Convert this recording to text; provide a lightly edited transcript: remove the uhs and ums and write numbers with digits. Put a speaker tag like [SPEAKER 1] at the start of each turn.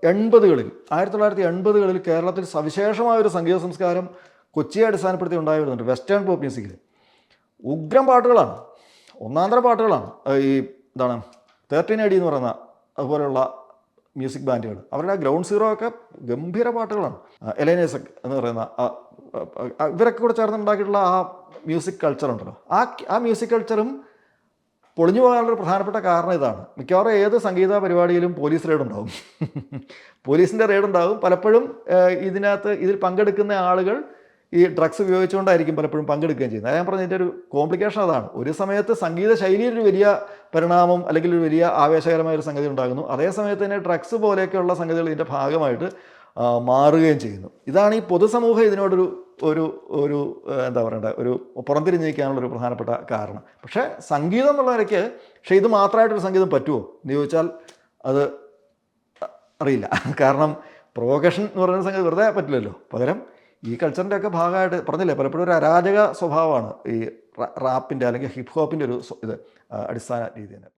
[SPEAKER 1] 80കളിൽ 1980കളിൽ കേരളത്തിൽ സവിശേഷമായൊരു സംഗീത സംസ്കാരം കൊച്ചിയെ അടിസ്ഥാനപ്പെടുത്തി ഉണ്ടായി വരുന്നുണ്ട്. വെസ്റ്റേൺ പോപ്പ് മ്യൂസിക്കിൽ ഉഗ്രം പാട്ടുകളാണ്, ഒന്നാന്തര പാട്ടുകളാണ്. ഈ എന്താണ് 13 AD എന്ന് പറയുന്ന അതുപോലെയുള്ള മ്യൂസിക് ബാൻഡുകൾ, അവരുടെ ഗ്രൗണ്ട് സീറോ ഒക്കെ ഗംഭീര പാട്ടുകളാണ്. എലൈനേസക് എന്ന് പറയുന്ന ഇവരൊക്കെ കൂടെ ചേർന്നുണ്ടാക്കിയിട്ടുള്ള ആ മ്യൂസിക് കൾച്ചർ ഉണ്ടല്ലോ, ആ മ്യൂസിക് കൾച്ചറും പൊളിഞ്ഞു പോകാനുള്ളൊരു പ്രധാനപ്പെട്ട കാരണം ഇതാണ്. മിക്കവാറും ഏത് സംഗീത പരിപാടിയിലും പോലീസ് റെയ്ഡ് ഉണ്ടാവും. പോലീസിൻ്റെ റെയ്ഡ് ഉണ്ടാവും. പലപ്പോഴും ഇതിൽ പങ്കെടുക്കുന്ന ആളുകൾ ഈ ഡ്രഗ്സ് ഉപയോഗിച്ചുകൊണ്ടായിരിക്കും പലപ്പോഴും പങ്കെടുക്കുകയും ചെയ്യുന്നത്. ഞാൻ പറഞ്ഞതിൻ്റെ ഒരു കോംപ്ലിക്കേഷൻ അതാണ്. ഒരു സമയത്ത് സംഗീത ശൈലിയിൽ ഒരു വലിയ പരിണാമം അല്ലെങ്കിൽ ഒരു വലിയ ആവേശകരമായ ഒരു സംഗതി ഉണ്ടാകുന്നു, അതേ സമയത്ത് തന്നെ ഡ്രഗ്സ് പോലെയൊക്കെയുള്ള സംഗതികൾ ഇതിൻ്റെ ഭാഗമായിട്ട് മാറുകയും ചെയ്യുന്നു. ഇതാണ് ഈ പൊതുസമൂഹം ഇതിനോടൊരു ഒരു ഒരു എന്താ പറയണ്ടേ, ഒരു പുറംതിരിഞ്ഞിരിക്കാനുള്ളൊരു പ്രധാനപ്പെട്ട കാരണം. പക്ഷേ സംഗീതം എന്നുള്ള നിലയ്ക്ക് ഇത് മാത്രമായിട്ടൊരു സംഗീതം പറ്റുമോ എന്ന് ചോദിച്ചാൽ അത് അറിയില്ല. കാരണം പ്രൊവോക്കേഷൻ എന്ന് പറയുന്ന സംഗതി വെറുതെ പറ്റില്ലല്ലോ. പകരം ഈ കൾച്ചറിൻ്റെ ഒക്കെ ഭാഗമായിട്ട് പറഞ്ഞില്ലേ, പലപ്പോഴും ഒരു അരാജക സ്വഭാവമാണ് ഈ റാപ്പിൻ്റെ അല്ലെങ്കിൽ ഹിപ്പ് ഹോപ്പിൻ്റെ ഒരു അടിസ്ഥാന രീതി തന്നെ.